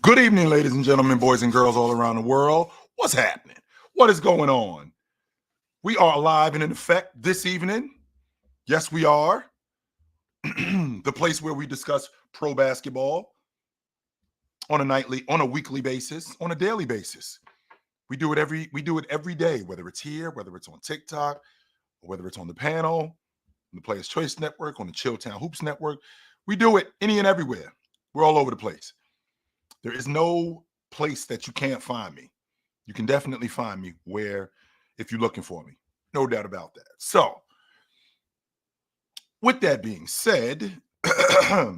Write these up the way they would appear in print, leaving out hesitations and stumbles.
Good evening, ladies and gentlemen, boys and girls all around the world. What's happening? What is going on? We are live and in effect this evening. Yes, we are. The place where we discuss pro basketball on a weekly basis, on a daily basis. We do it every day, whether it's here, whether it's on TikTok, or whether it's on the panel, on the Players Choice Network, on the Chilltown Hoops Network. We do it any and everywhere. We're all over the place. There is no place that you can't find me. You can definitely find me if you're looking for me. No doubt about that. So, with that being said, I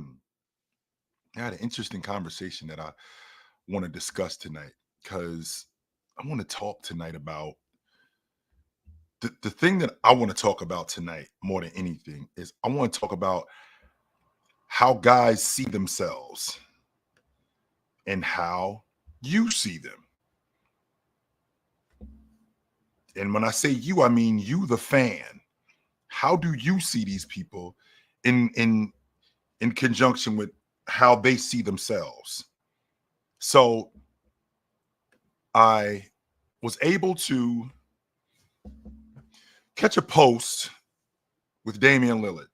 had an interesting conversation that I want to discuss tonight because I want to talk tonight about the thing that I want to talk about tonight more than anything is I want to talk about how guys see themselves and how you see them. And when I say you, I mean you, the fan. How do you see these people in conjunction with how they see themselves? So I was able to catch a post with Damian Lillard,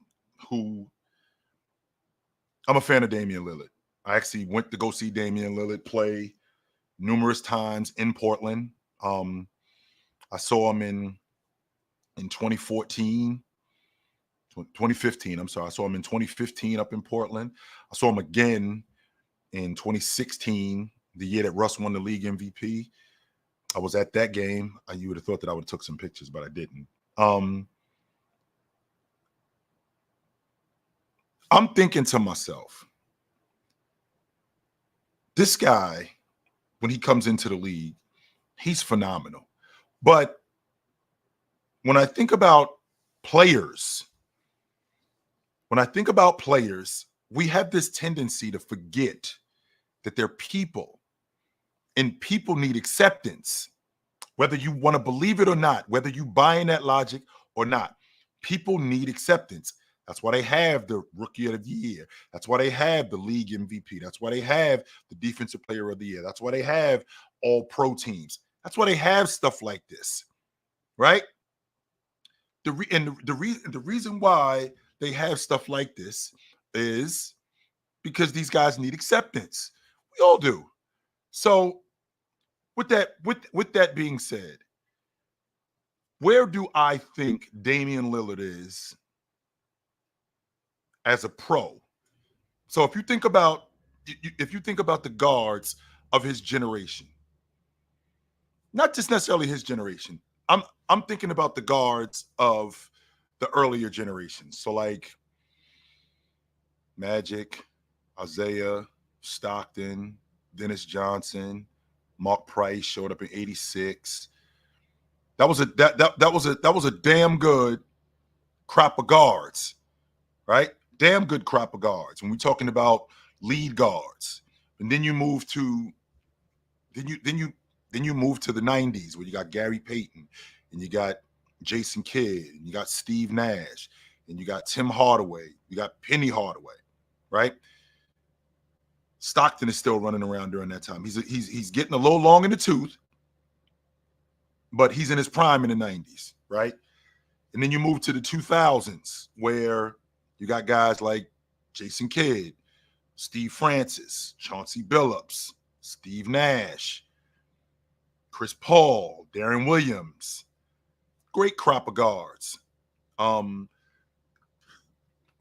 who I'm a fan of Damian Lillard. I actually went to go see Damian Lillard play numerous times in Portland. I saw him in 2015. I'm sorry. I saw him in 2015 up in Portland. I saw him again in 2016, the year that Russ won the league MVP. I was at that game. You would have thought that I would have took some pictures, but I didn't. I'm thinking to myself, this guy, when he comes into the league, he's phenomenal. But when I think about players, we have this tendency to forget that they're people, and people need acceptance. Whether you want to believe it or not, whether you buy in that logic or not, people need acceptance. That's why they have the Rookie of the Year. That's why they have the league MVP. That's why they have the Defensive Player of the Year. That's why they have all pro teams. That's why they have stuff like this, right? The reason why they have stuff like this is because these guys need acceptance. We all do. So with that being said, where do I think Damian Lillard is as a pro? So if you think about the guards of his generation, not just necessarily his generation, I'm thinking about the guards of the earlier generations. So like Magic, Isaiah, Stockton, Dennis Johnson, Mark Price showed up in '86. That was a damn good crop of guards, right? Damn good crop of guards. When we're talking about lead guards, and then you move to the '90s where you got Gary Payton, and you got Jason Kidd, and you got Steve Nash, and you got Tim Hardaway, you got Penny Hardaway, right? Stockton is still running around during that time. He's getting a little long in the tooth, but he's in his prime in the '90s, right? And then you move to the 2000s where you got guys like Jason Kidd, Steve Francis, Chauncey Billups, Steve Nash, Chris Paul, Darren Williams. Great crop of guards. Pardon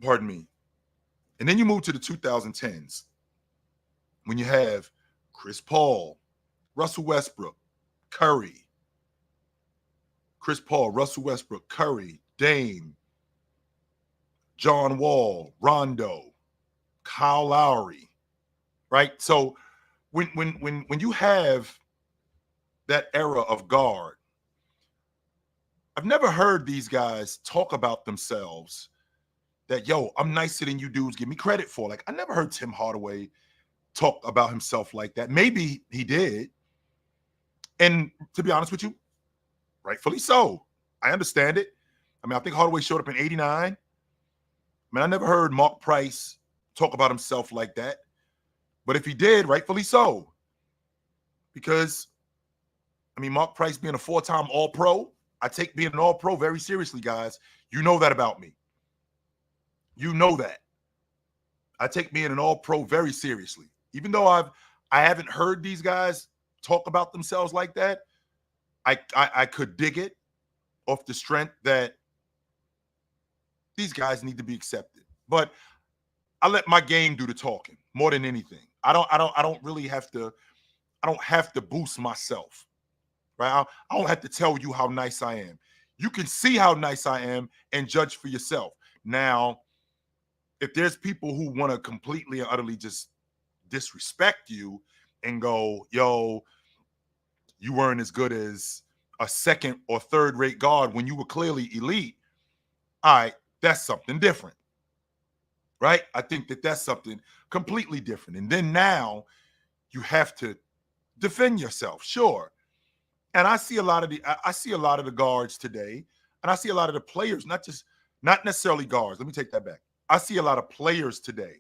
me. And then you move to the 2010s when you have Chris Paul, Russell Westbrook, Curry, Chris Paul, Russell Westbrook, Curry, Dame, John Wall, Rondo, Kyle Lowry, right? So when you have that era of guard, I've never heard these guys talk about themselves that, yo, I'm nicer than you dudes give me credit for. Like, I never heard Tim Hardaway talk about himself like that. Maybe he did. And to be honest with you, rightfully so. I understand it. I mean, I think Hardaway showed up in '89. I mean, I never heard Mark Price talk about himself like that. But if he did, rightfully so. Because, I mean, Mark Price being a 4-time All-Pro, I take being an All-Pro very seriously, guys. You know that about me. You know that. I take being an All-Pro very seriously. Even though I haven't heard these guys talk about themselves like that, I could dig it off the strength that these guys need to be accepted. But I let my game do the talking more than anything. I don't really have to. I don't have to boost myself, right? I don't have to tell you how nice I am. You can see how nice I am and judge for yourself. Now, if there's people who want to completely and utterly just disrespect you and go, yo, you weren't as good as a second or third rate guard when you were clearly elite, all right, that's something different, right? I think that that's something completely different. And then now you have to defend yourself, sure. And I see a lot of the guards today, and I see a lot of the players, not necessarily guards. Let me take that back. I see a lot of players today,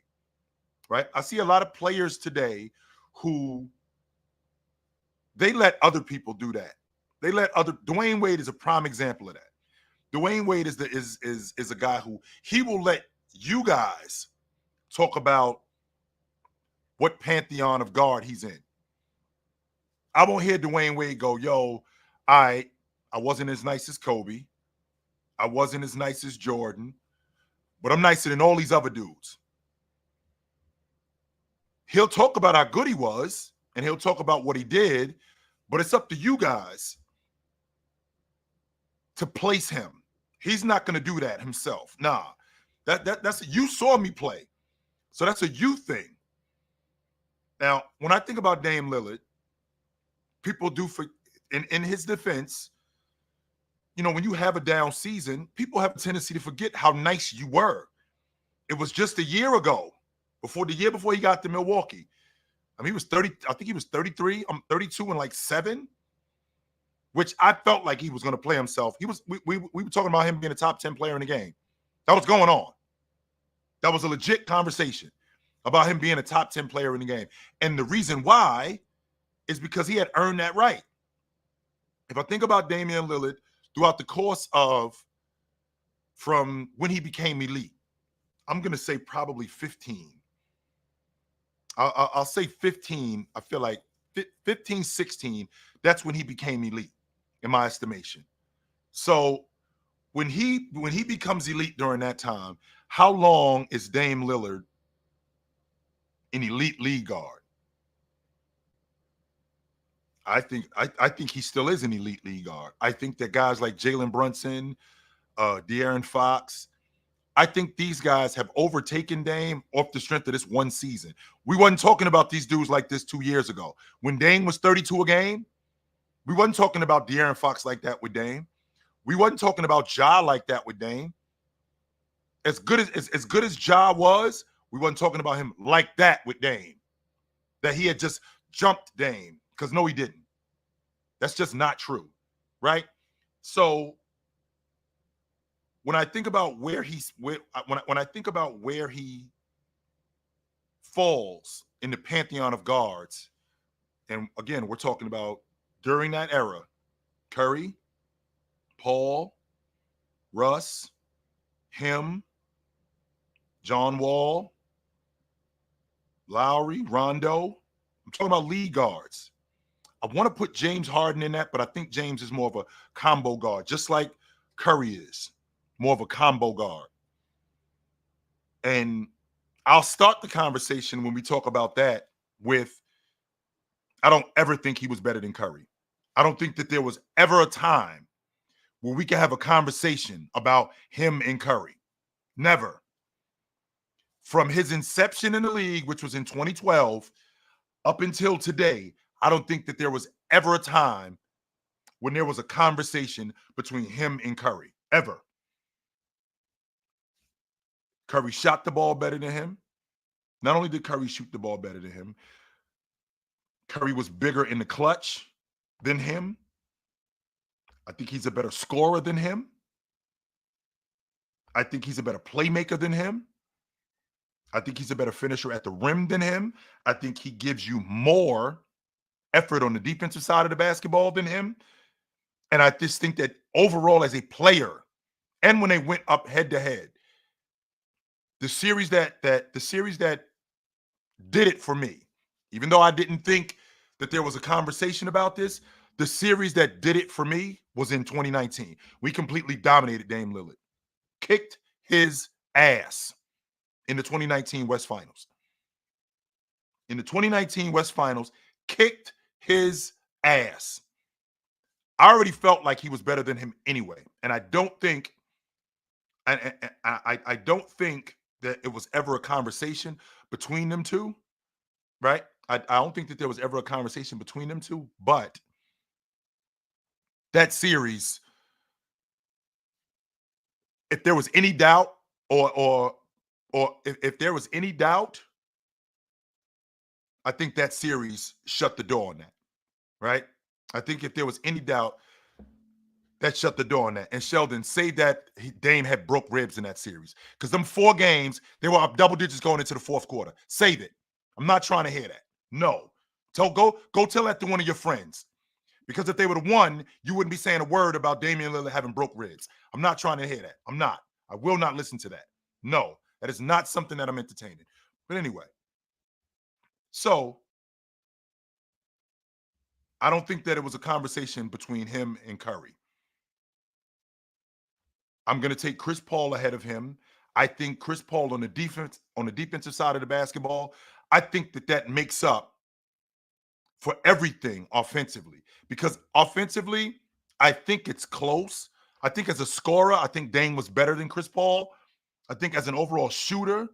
right? I see a lot of players today who they let other people do that. They let other. Dwayne Wade is a prime example of that. Dwayne Wade is a guy who he will let you guys talk about what pantheon of guard he's in. I won't hear Dwayne Wade go, yo, I wasn't as nice as Kobe. I wasn't as nice as Jordan, but I'm nicer than all these other dudes. He'll talk about how good he was, and he'll talk about what he did, but it's up to you guys to place him. He's not going to do that himself. Nah, that's you saw me play, so that's a you thing. Now, when I think about Dame Lillard, people do for in his defense, you know, when you have a down season, people have a tendency to forget how nice you were. It was just a year ago, the year before he got to Milwaukee. I mean, he was 30. I think he was 33. I'm 32 and like 7, which I felt like he was going to play himself. We were talking about him being a top 10 player in the game. That was going on. That was a legit conversation about him being a top 10 player in the game. And the reason why is because he had earned that right. If I think about Damian Lillard throughout the course of from when he became elite, I'm going to say probably 15. I'll say 15. I feel like 15, 16, that's when he became elite, in my estimation. So when he becomes elite during that time, how long is Dame Lillard an elite league guard? I think he still is an elite league guard. I think that guys like Jalen Brunson, De'Aaron Fox, I think these guys have overtaken Dame off the strength of this one season. We wasn't talking about these dudes like this 2 years ago. When Dame was 32 a game, we wasn't talking about De'Aaron Fox like that with Dame. We wasn't talking about Ja like that with Dame. As good as Ja was, we wasn't talking about him like that with Dame. That he had just jumped Dame. Because no, he didn't. That's just not true, right? So when I think about when I think about where he falls in the pantheon of guards, and again, we're talking about during that era, Curry, Paul, Russ, him, John Wall, Lowry, Rondo. I'm talking about league guards. I want to put James Harden in that, but I think James is more of a combo guard, just like Curry is more of a combo guard. And I'll start the conversation when we talk about that with, I don't ever think he was better than Curry. I don't think that there was ever a time where we could have a conversation about him and Curry. Never. From his inception in the league, which was in 2012, up until today, I don't think that there was ever a time when there was a conversation between him and Curry, ever. Curry shot the ball better than him. Not only did Curry shoot the ball better than him, Curry was bigger in the clutch than him. I think he's a better scorer than him. I think he's a better playmaker than him. I think he's a better finisher at the rim than him. I think he gives you more effort on the defensive side of the basketball than him. And I just think that overall, as a player, and when they went up head to head, the series that did it for me, even though I didn't think that there was a conversation about this, the series that did it for me was in 2019. We completely dominated Dame Lillard, kicked his ass in the 2019 West Finals. In the 2019 West Finals, kicked his ass. I already felt like he was better than him anyway, and I don't think, I don't think that it was ever a conversation between them two, right? I don't think that there was ever a conversation between them two, but that series, if there was any doubt, or if there was any doubt, I think that series shut the door on that, right? I think if there was any doubt, that shut the door on that. And Sheldon, say that Dame had broke ribs in that series. Because them 4 games, they were up double digits going into the fourth quarter. Save it. I'm not trying to hear that. No. Go tell that to one of your friends. Because if they would have won, you wouldn't be saying a word about Damian Lillard having broke ribs. I'm not trying to hear that. I'm not. I will not listen to that. No, that is not something that I'm entertaining. But anyway, so I don't think that it was a conversation between him and Curry. I'm going to take Chris Paul ahead of him. I think Chris Paul on the defensive side of the basketball, I think that makes up for everything offensively. Because offensively, I think it's close. I think as a scorer, I think Dame was better than Chris Paul. I think as an overall shooter,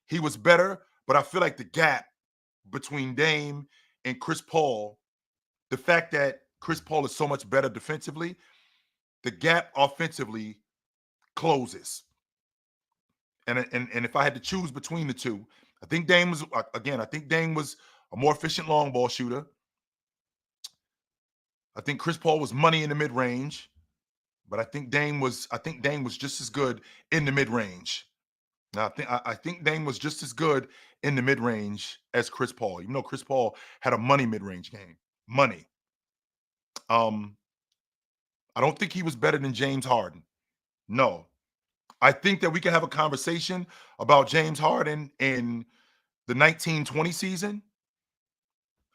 he was better. But I feel like the gap between Dame and Chris Paul, the fact that Chris Paul is so much better defensively, the gap offensively closes. And if I had to choose between the two, I think Dame was, again, I think Dame was a more efficient long ball shooter. I think Chris Paul was money in the mid range, but I think Dame was just as good in the mid range. Now I think Dame was just as good in the mid range as Chris Paul, even though Chris Paul had a money mid range game. Money. I don't think he was better than James Harden. No. I think that we can have a conversation about James Harden in the 1920 season.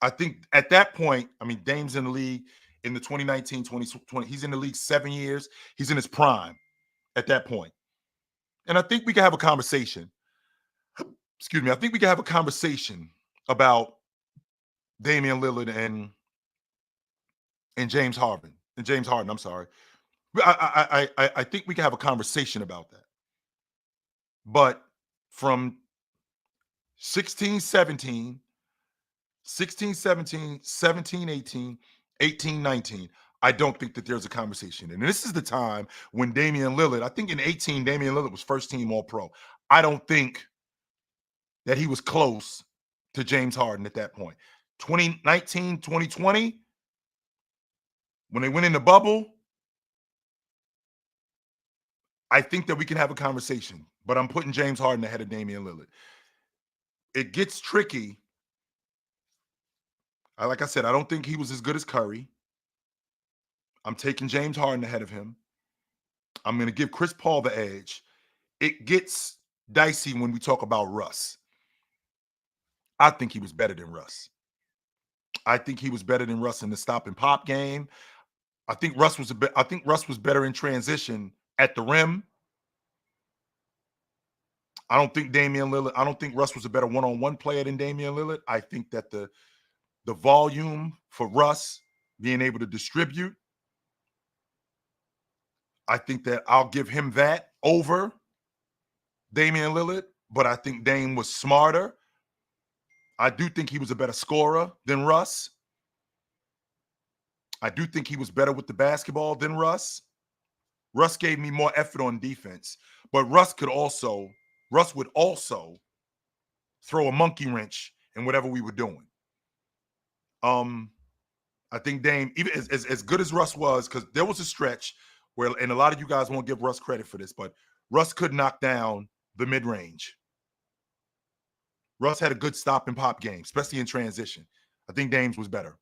I think at that point, I mean, Dame's in the league in the 2019-2020. He's in the league 7 years. He's in his prime at that point. And I think we can have a conversation. Excuse me. I think we can have a conversation about Damian Lillard and James Harden. And James Harden, I'm sorry. I think we can have a conversation about that. But from 16, 17, 16, 17, 17, 18, 18, 19, I don't think that there's a conversation. And this is the time when Damian Lillard, I think in 18, Damian Lillard was first team All Pro. I don't think that he was close to James Harden at that point. 2019, 2020, when they went in the bubble, I think that we can have a conversation, but I'm putting James Harden ahead of Damian Lillard. It gets tricky. Like I said, I don't think he was as good as Curry. I'm taking James Harden ahead of him. I'm going to give Chris Paul the edge. It gets dicey when we talk about Russ. I think he was better than Russ. I think he was better than Russ in the stop and pop game. I think Russ was better in transition at the rim. I don't think Russ was a better one-on-one player than Damian Lillard. I think that the volume for Russ being able to distribute, I think that I'll give him that over Damian Lillard, but I think Dame was smarter. I do think he was a better scorer than Russ. I do think he was better with the basketball than Russ. Russ gave me more effort on defense, but Russ would also throw a monkey wrench in whatever we were doing. I think Dame, even as good as Russ was, because there was a stretch where, and a lot of you guys won't give Russ credit for this, but Russ could knock down the mid-range. Russ had a good stop and pop game, especially in transition. I think Dame's was better.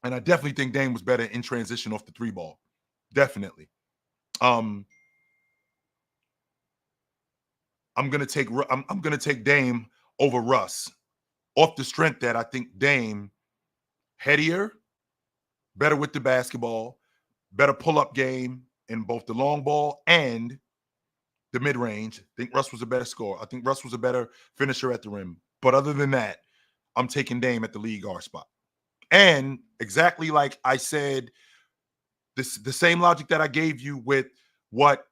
And I definitely think Dame was better in transition off the three ball. Definitely. I'm gonna take Dame over Russ off the strength that I think Dame headier, better with the basketball, better pull-up game in both the long ball and the mid-range. I think Russ was a better scorer. I think Russ was a better finisher at the rim. But other than that, I'm taking Dame at the lead guard spot. And exactly like I said, the same logic that I gave you with what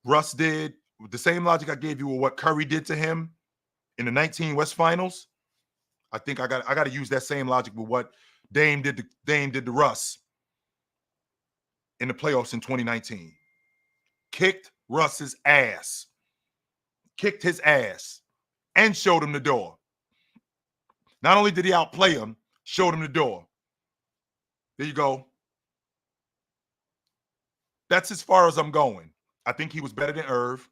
Russ did, the same logic I gave you with what Curry did to him in the 19 West Finals. I think I got to use that same logic with what Dame did to Russ in the playoffs in 2019. Kicked Russ's ass. Kicked his ass and showed him the door. Not only did he outplay him, showed him the door. There you go. That's as far as I'm going. I think he was better than Irv.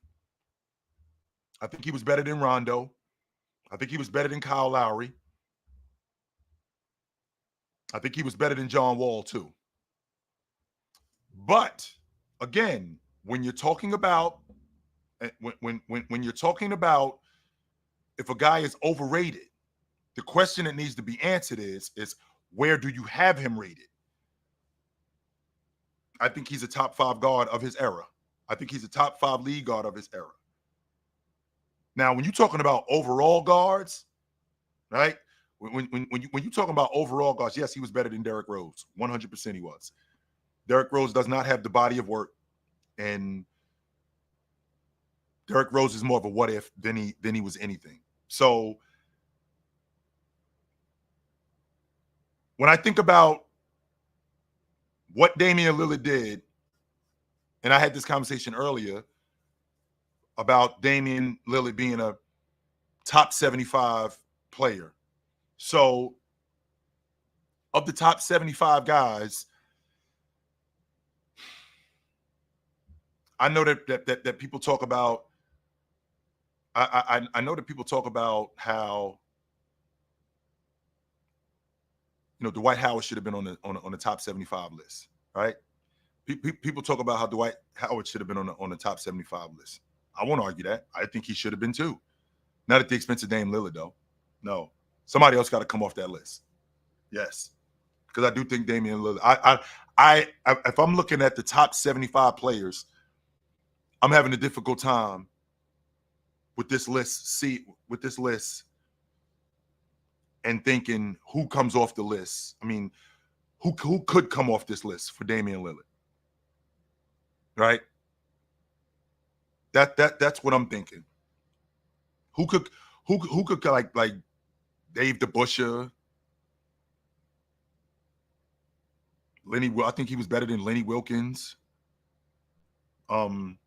I think he was better than Rondo. I think he was better than Kyle Lowry. I think he was better than John Wall too. But again, when you're talking about when you're talking about if a guy is overrated, the question that needs to be answered is where do you have him rated? I think he's a top 5 guard of his era. I think he's a top 5 league guard of his era. Now, when you're talking about overall guards, right? When you're talking about overall guards, yes, he was better than Derrick Rose. 100% he was. Derrick Rose does not have the body of work, and Derrick Rose is more of a what if than he was anything. So when I think about what Damian Lillard did, and I had this conversation earlier about Damian Lillard being a top 75 player. So of the top 75 guys, I know that people talk about. I know that people talk about how Dwight Howard should have been on the top 75 list, right? People talk about how Dwight Howard should have been on the top 75 list. I won't argue that. I think he should have been too. Not at the expense of Dame Lillard, though. No, somebody else got to come off that list. Yes, because I do think Damian Lillard. If I'm looking at the top 75 players, I'm having a difficult time with this list. With this list, and thinking who comes off the list. I mean, who could come off this list for Damian Lillard, right? That's what I'm thinking. Who could like Dave DeBusschere, Lenny? I think he was better than Lenny Wilkins. The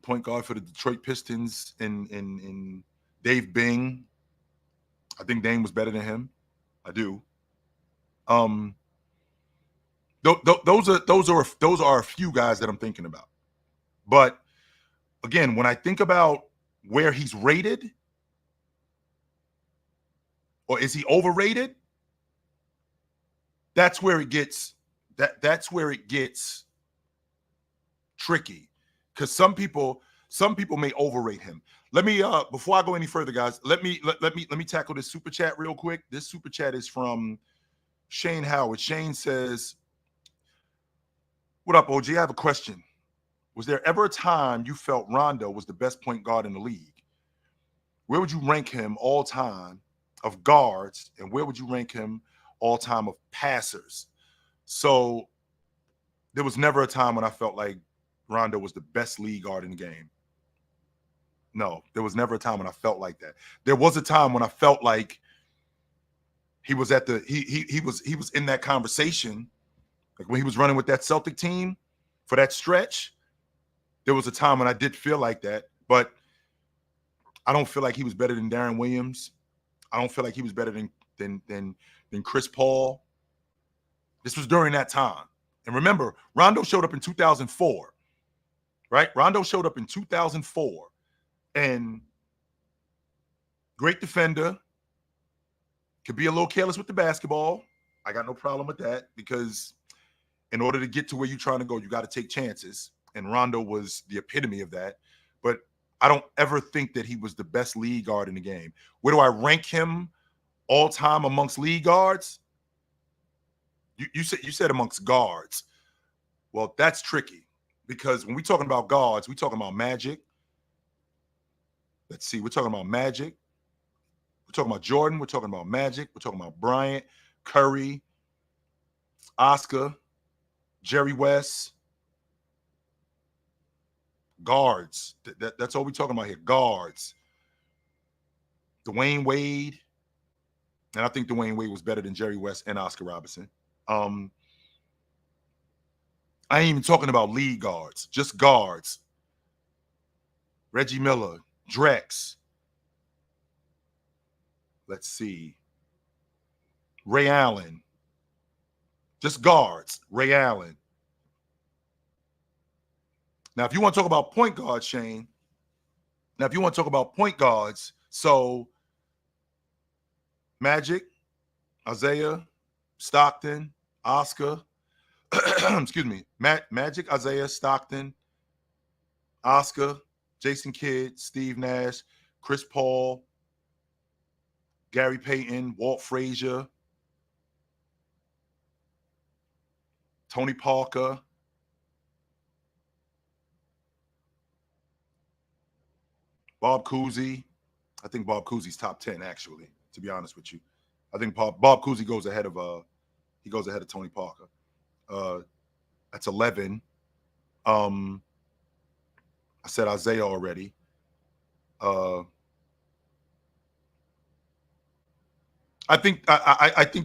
point guard for the Detroit Pistons in Dave Bing. I think Dame was better than him. I do. Those are a few guys that I'm thinking about. But again, when I think about where he's rated, or is he overrated? That's where it gets tricky, because some people may overrate him. Let me before I go any further, guys, let me tackle this super chat real quick. This super chat is from Shane Howard. Shane says, "What up, OG? I have a question. Was there ever a time you felt Rondo was the best point guard in the league? Where would you rank him all time of guards, and where would you rank him all time of passers?" So there was never a time when I felt like Rondo was the best league guard in the game. No, there was never a time when I felt like that. There was a time when I felt like he was at the he was in that conversation, like when he was running with that Celtic team for that stretch. There was a time when I did feel like that, but I don't feel like he was better than Darren Williams. I don't feel like he was better than Chris Paul. This was during that time. And remember, Rondo showed up in 2004, right? Rondo showed up in 2004. And great defender, could be a little careless with the basketball. I got no problem with that because in order to get to where you're trying to go, you got to take chances. And Rondo was the epitome of that. But I don't ever think that he was the best lead guard in the game. Where do I rank him all time amongst lead guards? You said amongst guards. Well, that's tricky because when we're talking about guards, we're talking about Magic. Let's see, we're talking about Magic. We're talking about Jordan. We're talking about Magic. We're talking about Bryant, Curry, Oscar, Jerry West. Guards. That's all we're talking about here. Guards. Dwayne Wade. And I think Dwayne Wade was better than Jerry West and Oscar Robertson. I ain't even talking about lead guards, just guards. Reggie Miller, Drex. Let's see. Ray Allen. Just guards. Ray Allen. Now, if you want to talk about point guards, Shane, so Magic, Isaiah, Stockton, Oscar, excuse me, Magic, Isaiah, Stockton, Oscar, Jason Kidd, Steve Nash, Chris Paul, Gary Payton, Walt Frazier, Tony Parker, Bob Cousy. I think Bob Cousy's top 10, actually, to be honest with you. I think Bob Cousy goes ahead of Tony Parker. That's 11. I said Isaiah already. I think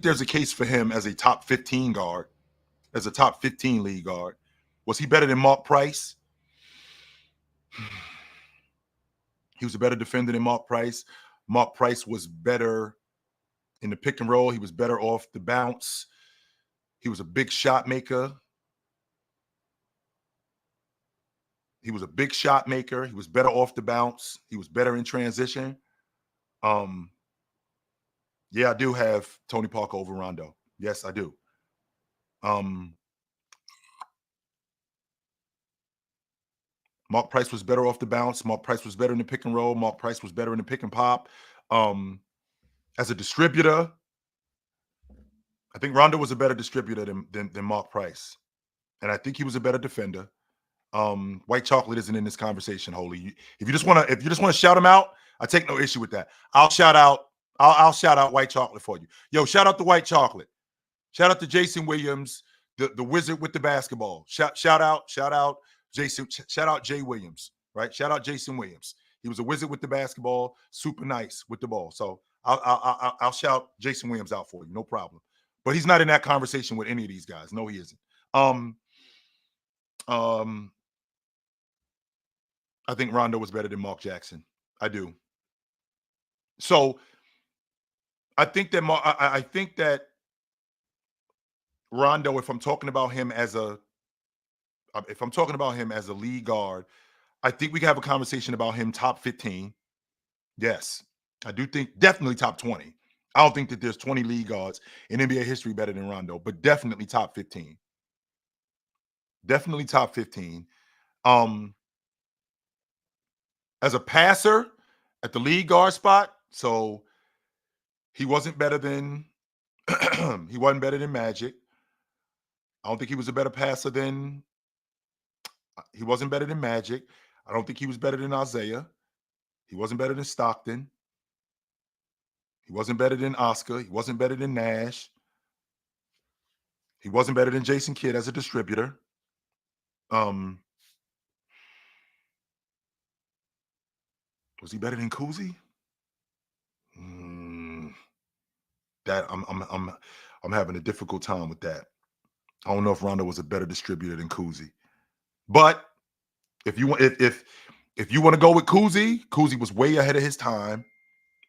there's a case for him as a top 15 guard, as a top 15 league guard. Was he better than Mark Price? He was a better defender than Mark Price. Mark Price was better in the pick and roll. He was better off the bounce. He was a big shot maker. He was better off the bounce. He was better in transition. Yeah, I do have Tony Parker over Rondo. Yes, I do. Mark Price was better off the bounce. Mark Price was better in the pick and roll. Mark Price was better in the pick and pop. As a distributor, I think Rondo was a better distributor than Mark Price. And I think he was a better defender. White Chocolate isn't in this conversation, Holy. If you just want to shout him out, I take no issue with that. I'll shout out White Chocolate for you. Yo, shout out to White Chocolate. Shout out to Jason Williams, the wizard with the basketball. Shout out Jason. Shout out Jay Williams, right? Shout out Jason Williams. He was a wizard with the basketball, super nice with the ball. So I'll shout Jason Williams out for you, no problem. But he's not in that conversation with any of these guys. No, he isn't. I think Rondo was better than Mark Jackson. I do. So I think that Rondo, if I'm talking about him as a lead guard, I think we can have a conversation about him top 15. Yes, I do think definitely top 20. I don't think that there's 20 league guards in NBA history better than Rondo, but definitely top 15. Definitely top 15. As a passer at the lead guard spot, so he wasn't better than Magic. I don't think he was a better passer than he wasn't better than Magic. I don't think he was better than Isaiah. He wasn't better than Stockton. He wasn't better than Oscar. He wasn't better than Nash. He wasn't better than Jason Kidd as a distributor. Was he better than Cousy? That I'm having a difficult time with that. I don't know if Rondo was a better distributor than Cousy. But if you want to go with Cousy was way ahead of his time.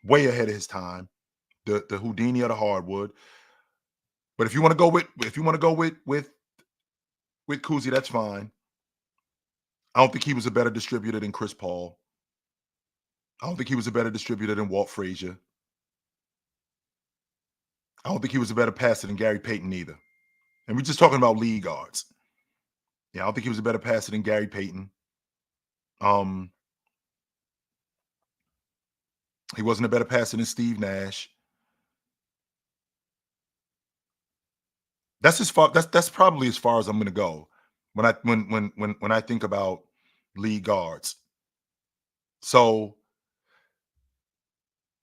Way ahead of his time. The Houdini of the hardwood. But if you want to go with Cousy, that's fine. I don't think he was a better distributor than Chris Paul. I don't think he was a better distributor than Walt Frazier. I don't think he was a better passer than Gary Payton either. And we're just talking about league guards. Yeah, I don't think he was a better passer than Gary Payton. He wasn't a better passer than Steve Nash. That's as far. That's probably as far as I'm going to go when I think about league guards. So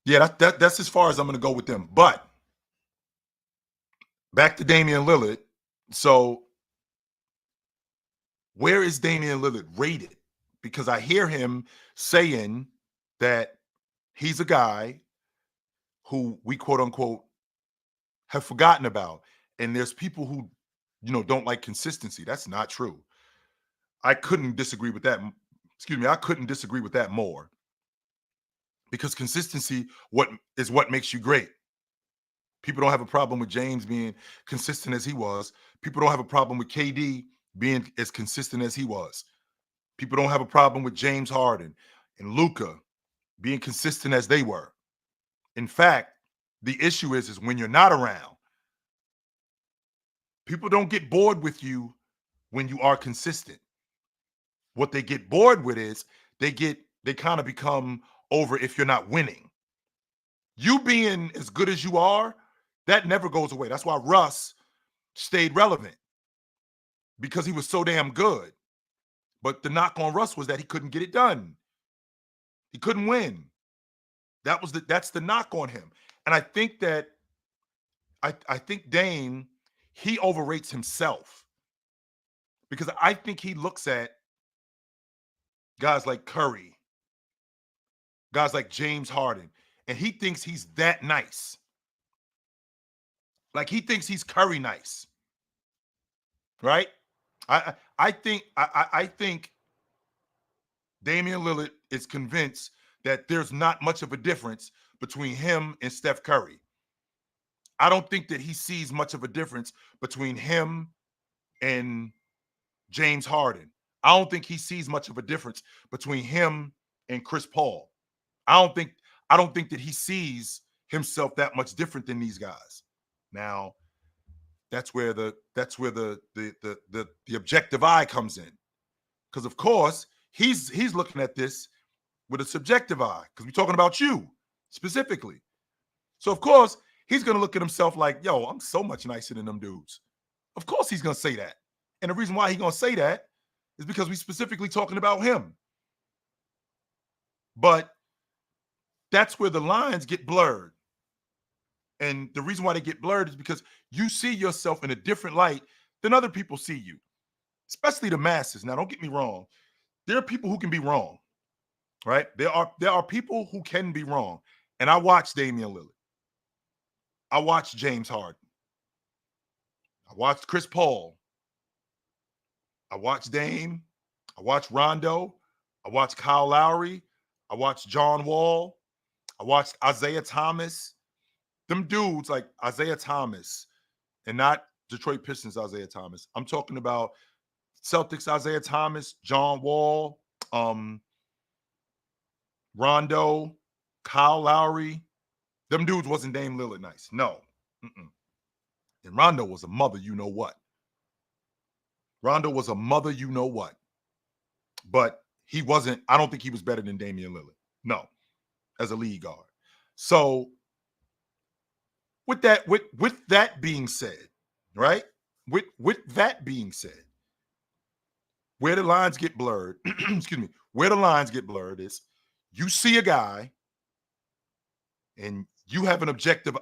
yeah, that's as far as I'm going to go with them. But back to Damian Lillard. So where is Damian Lillard rated? Because I hear him saying that he's a guy who we quote unquote have forgotten about. And there's people who, don't like consistency. That's not true. I couldn't disagree with that. Excuse me. I couldn't disagree with that more because consistency what makes you great. People don't have a problem with James being consistent as he was. People don't have a problem with KD being as consistent as he was. People don't have a problem with James Harden and Luka being consistent as they were. In fact, the issue is when you're not around, people don't get bored with you when you are consistent. What they get bored with is they kind of become over if you're not winning. You being as good as you are, that never goes away. That's why Russ stayed relevant because he was so damn good. But the knock on Russ was that he couldn't get it done. He couldn't win. That's the knock on him. And I think that I think Dame, he overrates himself because I think he looks at guys like Curry, guys like James Harden, and he thinks he's that nice. Like he thinks he's Curry nice, right? I think Damian Lillard is convinced that there's not much of a difference between him and Steph Curry. I don't think that he sees much of a difference between him and James Harden. I don't think he sees much of a difference between him and Chris Paul. I don't think that he sees himself that much different than these guys. Now, that's where the objective eye comes in. Because of course, he's looking at this with a subjective eye because we're talking about you specifically. So of course, he's going to look at himself like, yo, I'm so much nicer than them dudes. Of course he's going to say that. And the reason why he's going to say that is because we're specifically talking about him. But that's where the lines get blurred. And the reason why they get blurred is because you see yourself in a different light than other people see you, especially the masses. Now, don't get me wrong. There are people who can be wrong, right? There are people who can be wrong. And I watched Damian Lillard. I watched James Harden. I watched Chris Paul. I watched Dame. I watched Rondo. I watched Kyle Lowry. I watched John Wall. I watched Isaiah Thomas. Them dudes like Isaiah Thomas and not Detroit Pistons Isaiah Thomas. I'm talking about Celtics Isaiah Thomas, John Wall, Rondo, Kyle Lowry. Them dudes wasn't Dame Lillard nice. No. And Rondo was a mother, you know what. Rondo was a mother, you know what. But he wasn't, I don't think he was better than Damian Lillard. No, as a league guard. So with that being said, right? With that being said, where the lines get blurred, excuse me, where the lines get blurred is you see a guy and you have an objective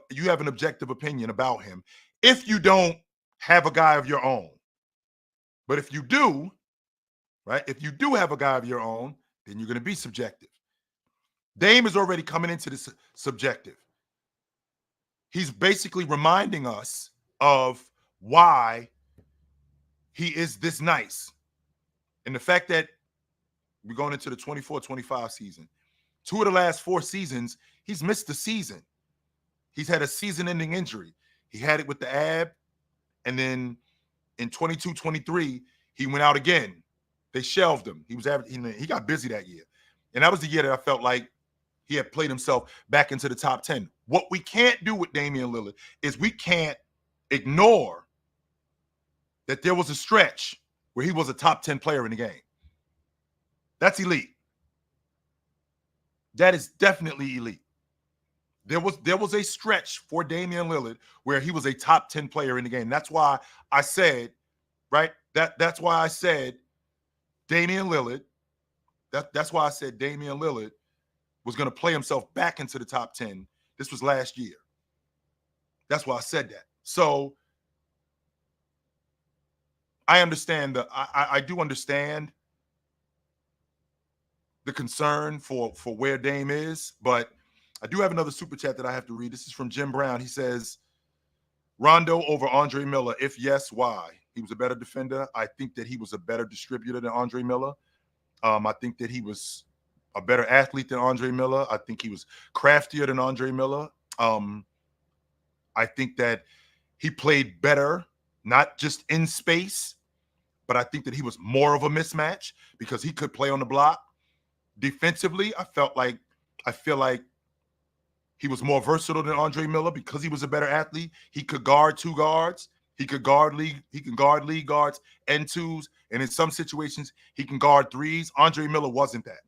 opinion about him if you don't have a guy of your own. But if you do, right? If you do have a guy of your own, then you're going to be subjective. Dame is already coming into this subjective. He's basically reminding us of why he is this nice. And the fact that we're going into the 24-25 season. 2 of the last 4 seasons, he's missed the season. He's had a season-ending injury. He had it with the ab, and then in 22-23, he went out again. They shelved him. He got busy that year. And that was the year that I felt like he had played himself back into the top 10. What we can't do with Damian Lillard is we can't ignore that there was a stretch where he was a top 10 player in the game. That's elite. That is definitely elite. There was a stretch for Damian Lillard where he was a top 10 player in the game. That's why I said, right? That's why I said Damian Lillard. That's why I said Damian Lillard was going to play himself back into the top 10. This was last year. That's why I said that. So I understand I do understand the concern for where Dame is, but I do have another super chat that I have to read. This is from Jim Brown. He says, Rondo over Andre Miller. If yes, why? He was a better defender. I think that he was a better distributor than Andre Miller. I think that he was a better athlete than Andre Miller. I think he was craftier than Andre Miller. I think that he played better, not just in space, but I think that he was more of a mismatch because he could play on the block. Defensively, I feel like he was more versatile than Andre Miller because he was a better athlete. He could guard two guards. He can guard lead guards and twos, and in some situations he can guard threes. Andre Miller wasn't that.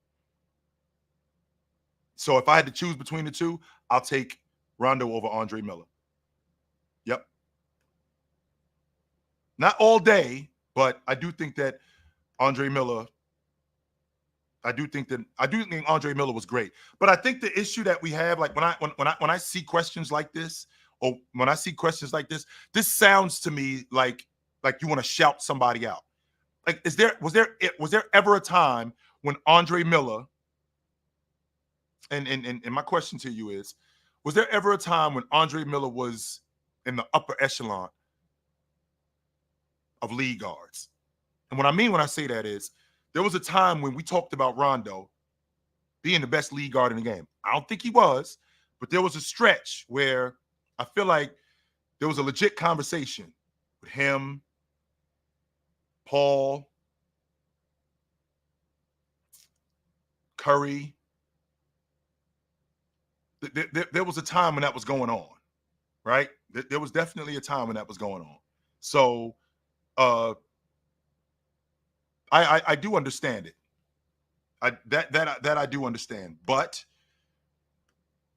So if I had to choose between the two, I'll take Rondo over Andre Miller. Yep. Not all day, but I do think that Andre Miller. I do think Andre Miller was great. But I think the issue that we have, like when I see questions like this, or when I see questions like this sounds to me like you want to shout somebody out. Like, was there ever a time when Andre Miller, and my question to you is, was there ever a time when Andre Miller was in the upper echelon of league guards? And what I mean when I say that is, there was a time when we talked about Rondo being the best league guard in the game. I don't think he was, but there was a stretch where I feel like there was a legit conversation with him, Paul, Curry. There was a time when that was going on, right? There was definitely a time when that was going on. So I do understand it. That I do understand. But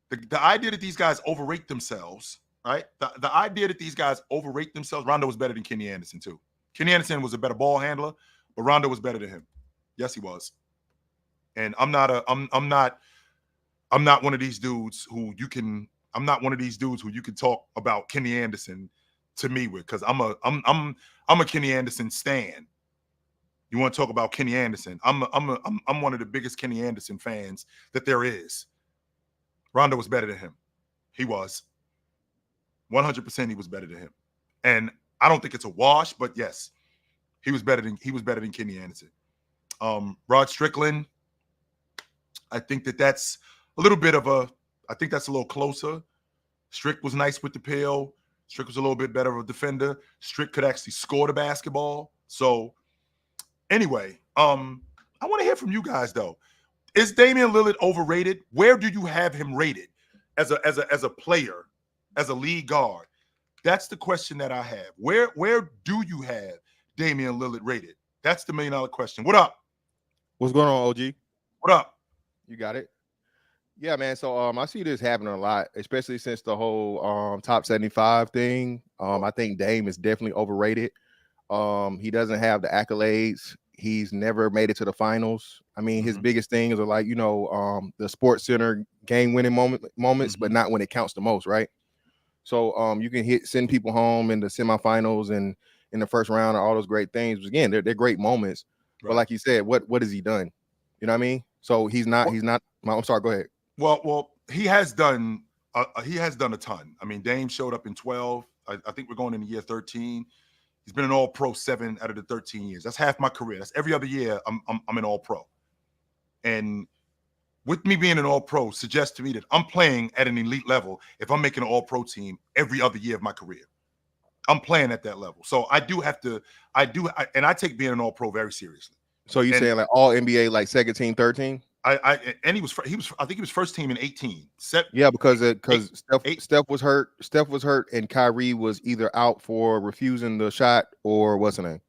the idea that these guys overrate themselves, right? The idea that these guys overrate themselves. Rondo was better than Kenny Anderson too. Kenny Anderson was a better ball handler, but Rondo was better than him. Yes, he was. And I'm not one of these dudes who you can. I'm not one of these dudes who you can talk about Kenny Anderson to me with, because I'm a Kenny Anderson stan. You want to talk about Kenny Anderson? I'm one of the biggest Kenny Anderson fans that there is. Rondo was better than him. He was 100%. He was better than him, and I don't think it's a wash. But yes, he was better than Kenny Anderson. Rod Strickland. I think that's a little bit of a. I think that's a little closer. Strick was nice with the pill. Strick was a little bit better of a defender. Strick could actually score the basketball. So. Anyway, I want to hear from you guys though. Is Damian Lillard overrated? Where do you have him rated as a player, as a league guard? That's the question that I have. Where do you have Damian Lillard rated? That's the $1 million question. What up? What's going on, OG? What up? You got it. Yeah, man. So I see this happening a lot, especially since the whole top 75 thing. I think Dame is definitely overrated. He doesn't have the accolades. He's never made it to the finals. I mean, his biggest things are like, the Sports Center game-winning moments, but not when it counts the most, right? So you can send people home in the semifinals and in the first round, all those great things. But again, they're great moments. Right. But like you said, what has he done? You know what I mean? So he's not. I'm sorry. Go ahead. Well, he has done. He has done a ton. I mean, Dame showed up in 12. I think we're going into year 13. He's been an All-Pro 7 out of the 13 years. That's half my career. That's every other year I'm an All-Pro. And with me being an All-Pro suggests to me that I'm playing at an elite level if I'm making an All-Pro team every other year of my career. I'm playing at that level. So I take being an All-Pro very seriously. So you saying like all NBA, like second team, third team? And he was I think he was first team in 18. Yeah, because Eight. Steph was hurt. Steph was hurt, and Kyrie was either out for refusing the shot or what's the name.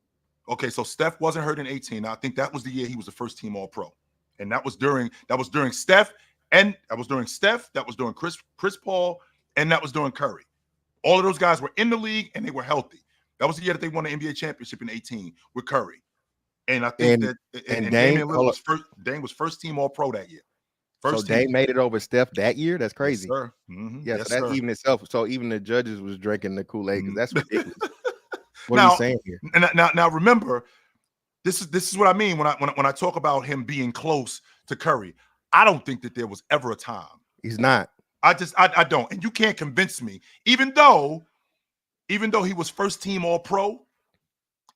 Okay, so Steph wasn't hurt in 18. I think that was the year he was the first team All Pro, and that was during Steph, and that was during Steph. That was during Chris Paul, and that was during Curry. All of those guys were in the league and they were healthy. That was the year that they won the NBA championship in 18 with Curry. And I think and Damian Lillard was first. Dame was first team All Pro that year. First team. Dame made it over Steph that year. That's crazy. Yes, sir. Mm-hmm. Yeah, yes, so that's sir. even itself. So even the judges was drinking the Kool-Aid because that's ridiculous. What now, are you saying here? Now remember, this is what I mean when I talk about him being close to Curry. I don't think that there was ever a time. He's not. I don't, and you can't convince me. Even though he was first team All Pro,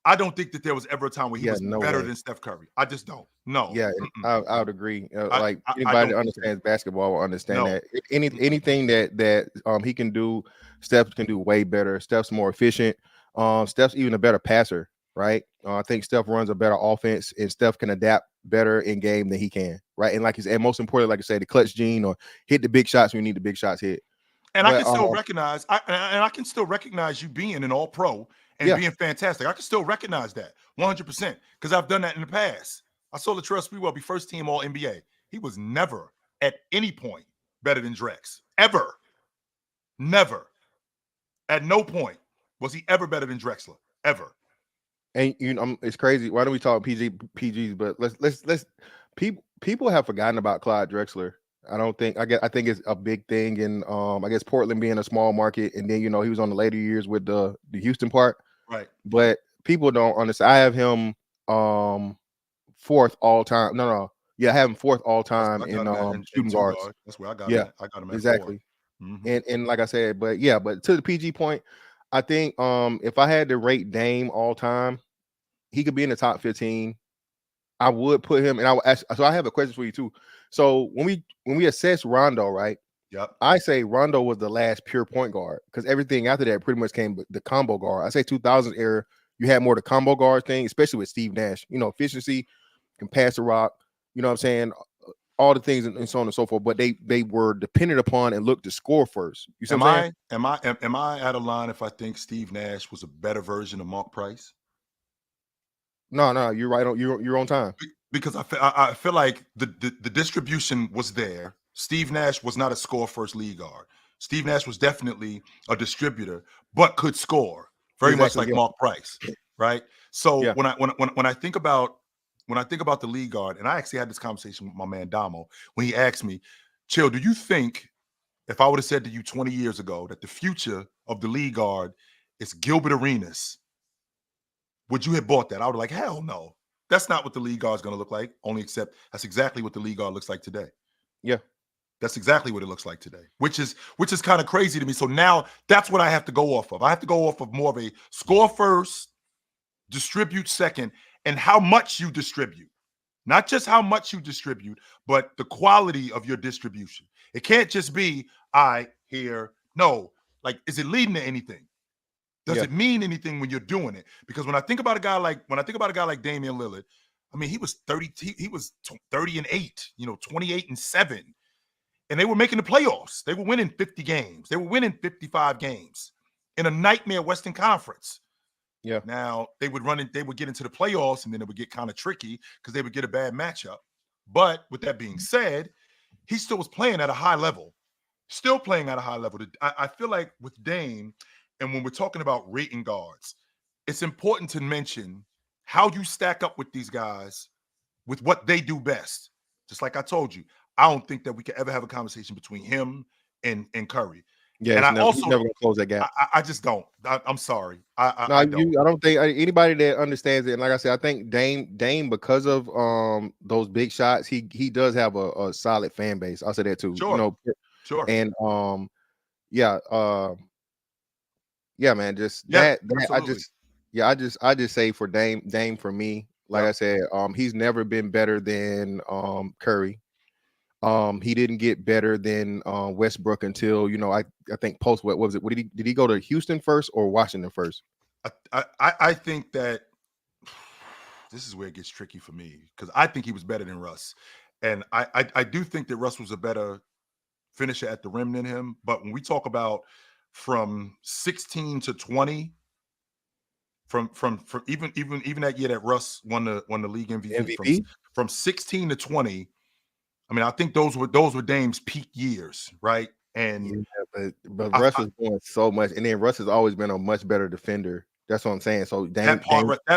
I don't think that there was ever a time where he was better than Steph Curry. I just don't. No. Yeah, I would agree. Like anybody that understands basketball will understand that. Anything that he can do, Steph can do way better. Steph's more efficient. Steph's even a better passer, right? I think Steph runs a better offense, and Steph can adapt better in game than he can, right? And and most importantly, like I say, the clutch gene or hit the big shots when you need the big shots hit. And I can still recognize, I can still recognize you being an All Pro and being fantastic. I can still recognize that 100% because I've done that in the past. I saw Latrell Sprewell be first team All NBA. He was never at any point better than Drex, ever. Never. At no point was he ever better than Drexler, ever. And it's crazy. Why don't we talk PGs? But let's people have forgotten about Clyde Drexler. I think it's a big thing in I guess Portland being a small market, and then he was on the later years with the Houston part. Right. But people don't understand. I have him fourth all time. I have him fourth all time in shooting guards. That's where I got him. I got him at exactly. And like I said, but to the PG point, I think if I had to rate Dame all time, he could be in the top 15. I would put him, and I would ask. So I have a question for you too. So when we assess Rondo, right? Yep. I say Rondo was the last pure point guard because everything after that pretty much came the combo guard. I say 2000 era, you had more the combo guard thing, especially with Steve Nash. Efficiency, can pass the rock. You know what I'm saying? All the things and so on and so forth. But they were dependent upon and looked to score first. You see what I'm saying? Am I out of line if I think Steve Nash was a better version of Mark Price? No, you're right on. You're on time. Because I feel like the distribution was there. Steve Nash was not a score-first league guard. Steve Nash was definitely a distributor, but could score very much like Mark Price, right? So when I think about the league guard, and I actually had this conversation with my man Damo when he asked me, Chill, do you think if I would have said to you 20 years ago that the future of the league guard is Gilbert Arenas, would you have bought that? I would have like, hell no. That's not what the league guard is going to look like, only except that's exactly what the league guard looks like today. Yeah. That's exactly what it looks like today, which is kind of crazy to me. So now that's what I have to go off of. I have to go off of more of a score first, distribute second, and how much you distribute. Not just how much you distribute, but the quality of your distribution. It can't just be no. Like, is it leading to anything? Does it mean anything when you're doing it? Because when I think about a guy like Damian Lillard, I mean, he was 30 and 8, 28 and 7. And they were making the playoffs. They were winning 50 games. They were winning 55 games in a nightmare Western Conference. Yeah. Now they would get into the playoffs, and then it would get kind of tricky because they would get a bad matchup. But with that being said, he still was playing at a high level. Still playing at a high level. I feel like with Dame, and when we're talking about rating guards, it's important to mention how you stack up with these guys with what they do best. Just like I told you, I don't think that we could ever have a conversation between him and Curry. Yeah, and I also never gonna close that gap. I just don't. I'm sorry. I don't think anybody that understands it. And like I said, I think Dame because of those big shots, he does have a solid fan base. I'll say that too. Sure. Sure. And man, I just say for Dame for me, like I said, he's never been better than Curry. He didn't get better than Westbrook until I think post what was it? Did he go to Houston first or Washington first? I think that this is where it gets tricky for me because I think he was better than Russ. And I do think that Russ was a better finisher at the rim than him. But when we talk about from 16 to 20, from even that year that Russ won the league MVP, MVP? from 16 to 20, I mean, I think those were Dame's peak years, right? And Yeah, but I, Russ was doing so much, and then Russ has always been a much better defender. That's what I'm saying. So that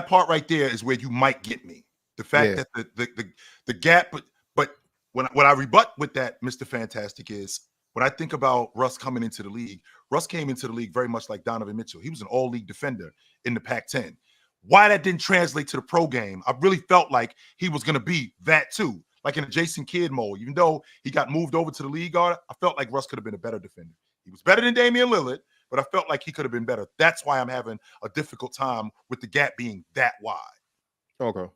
part right there is where you might get me. The fact yeah, that the gap, but when I rebut with that, Mr. Fantastic, is when I think about Russ coming into the league, Russ came into the league very much like Donovan Mitchell. He was an all-league defender in the Pac-10. Why that didn't translate to the pro game, I really felt like he was going to be that too, like in a Jason Kidd mode. Even though he got moved over to the league guard, I felt like Russ could have been a better defender. He was better than Damian Lillard, but I felt like he could have been better. That's why I'm having a difficult time with the gap being that wide. okay.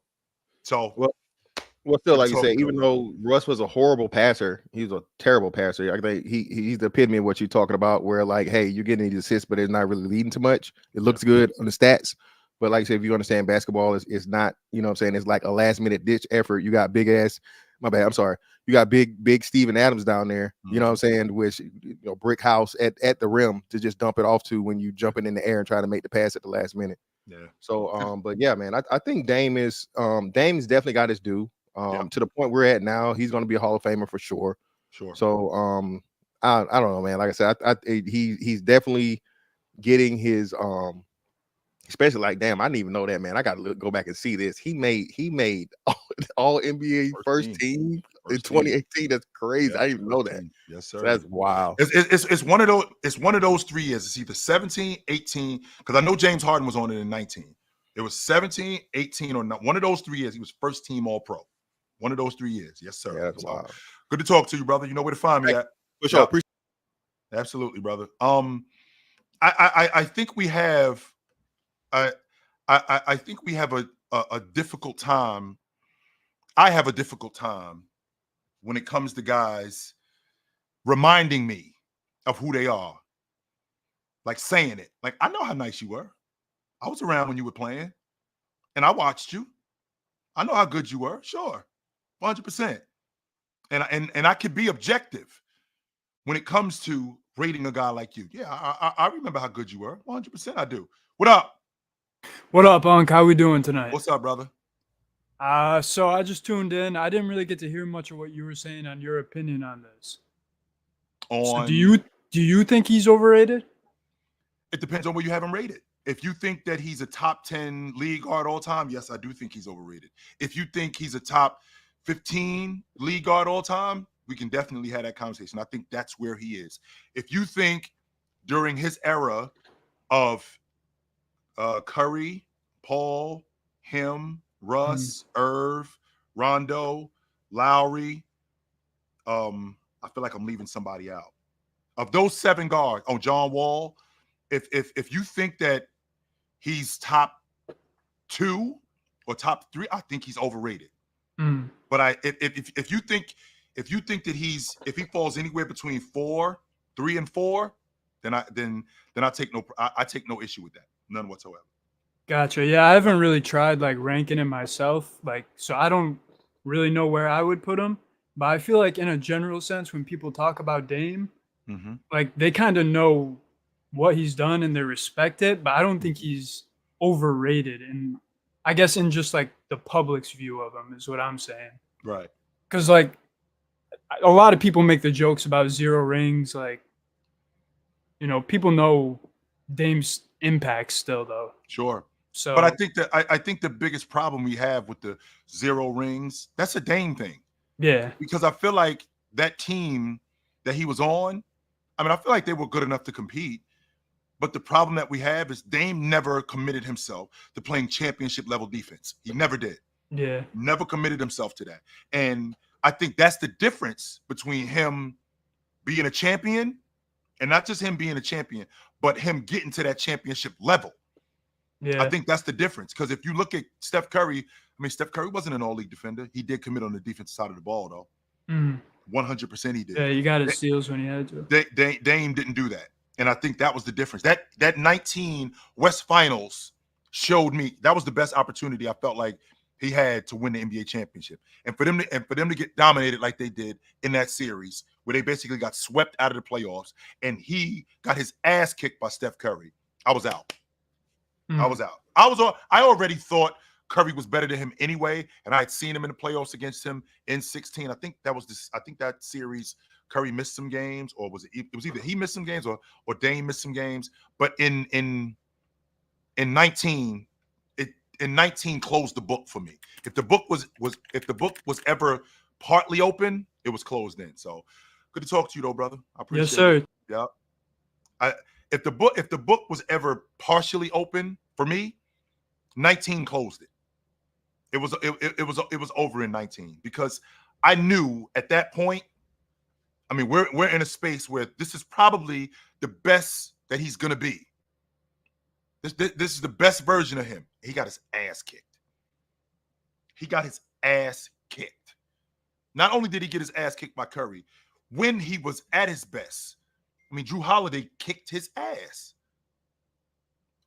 So, well, still, like you said, even though Russ was a horrible passer, he was a terrible passer. I think he's the epitome of what you're talking about, where like, hey, you're getting these assists, but it's not really leading to much. It looks good on the stats, but like I said, if you understand basketball, it's not, you know what I'm saying? It's like a last minute ditch effort. You got big ass, my bad, I'm sorry. You got big Steven Adams down there, you know what I'm saying? Which, you know, brick house at the rim to just dump it off to when you jumping in the air and trying to make the pass at the last minute. Yeah. So, but yeah, man, I think Dame's definitely got his due. To the point we're at now, he's going to be a Hall of Famer for sure. Sure. So, I don't know, man. Like I said, he's definitely getting his especially like, damn, I didn't even know that, man. I got to go back and see this. He made all NBA first team in 2018. That's crazy. Yeah, I didn't even know that. Yes, sir. So that's wild. It's one of those. It's one of those 3 years. It's either 17, 18. Because I know James Harden was on it in 19. It was 17, 18, or not. One of those 3 years. He was first team All Pro. One of those 3 years. Yes, sir. Yeah, that's wild. Good to talk to you, brother. You know where to find me at. For sure. Absolutely, brother. I think we have. I think we have a difficult time. I have a difficult time when it comes to guys reminding me of who they are. Like saying it. Like, I know how nice you were. I was around when you were playing, and I watched you. I know how good you were. Sure. 100%. And I could be objective when it comes to rating a guy like you. Yeah, I remember how good you were. 100% I do. What up? What up, Unc? How we doing tonight? What's up, brother? So I just tuned in. I didn't really get to hear much of what you were saying on your opinion on this. So do you think he's overrated? It depends on where you have him rated. If you think that he's a top 10 league guard all time, yes, I do think he's overrated. If you think he's a top 15 league guard all time, we can definitely have that conversation. I think that's where he is. If you think during his era of Curry, Paul, him, Russ, Irv, Rondo, Lowry, I feel like I'm leaving somebody out. Of those 7 guards, John Wall, if you think that he's top 2 or top 3, I think he's overrated. But if you think that if he falls anywhere between 3 and 4, then I take no issue with that. None whatsoever. Gotcha. Yeah, I haven't really tried like ranking him myself, so I don't really know where I would put him. But I feel like in a general sense, when people talk about Dame, like they kind of know what he's done and they respect it, but I don't think he's overrated. And I guess in just like the public's view of him is what I'm saying. Right. Because like a lot of people make the jokes about 0 rings. Like, you know, people know Dame's impact still though. Sure. So, but I think the biggest problem we have with the 0 rings, that's a Dame thing. Yeah. Because I feel like that team that he was on, I mean, I feel like they were good enough to compete. But the problem that we have is Dame never committed himself to playing championship level defense. He never did. Yeah. Never committed himself to that. And I think that's the difference between him being a champion and not just him being a champion, but him getting to that championship level. Yeah. I think that's the difference. Because if you look at Steph Curry, I mean, Steph Curry wasn't an all-league defender. He did commit on the defensive side of the ball, though. 100% he did. Yeah, you got his steals when he had to. Dame didn't do that. And I think that was the difference. That 19 West Finals showed me that was the best opportunity I felt like he had to win the NBA championship. And for them to get dominated like they did in that series, where they basically got swept out of the playoffs, and he got his ass kicked by Steph Curry, I was out. I was out. I already thought Curry was better than him anyway, and I had seen him in the playoffs against him in 16. I think that series Curry missed some games, or it was either he missed some games or Dame missed some games. But in 19, in 19 closed the book for me. If the book was ever partly open, it was closed in. So good to talk to you though, brother. I appreciate Yes, sir. it. Yeah. If the book was ever partially open for me, 19 closed it. It was over in 19, because I knew at that point, I mean, we're in a space where this is probably the best that he's gonna be. This is the best version of him. He got his ass kicked. He got his ass kicked. Not only did he get his ass kicked by Curry, when he was at his best, I mean, Drew Holiday kicked his ass.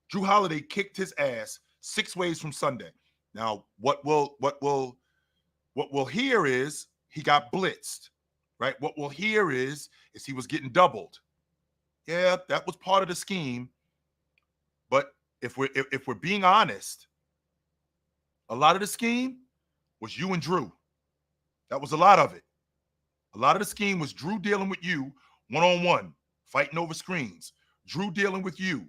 Drew Holiday kicked his ass 6 ways from Sunday. Now, what we'll hear is he got blitzed, right? What we'll hear is he was getting doubled. Yeah, that was part of the scheme. But if we're being honest, a lot of the scheme was you and Drew. That was a lot of it. A lot of the scheme was Drew dealing with you one-on-one, fighting over screens. Drew dealing with you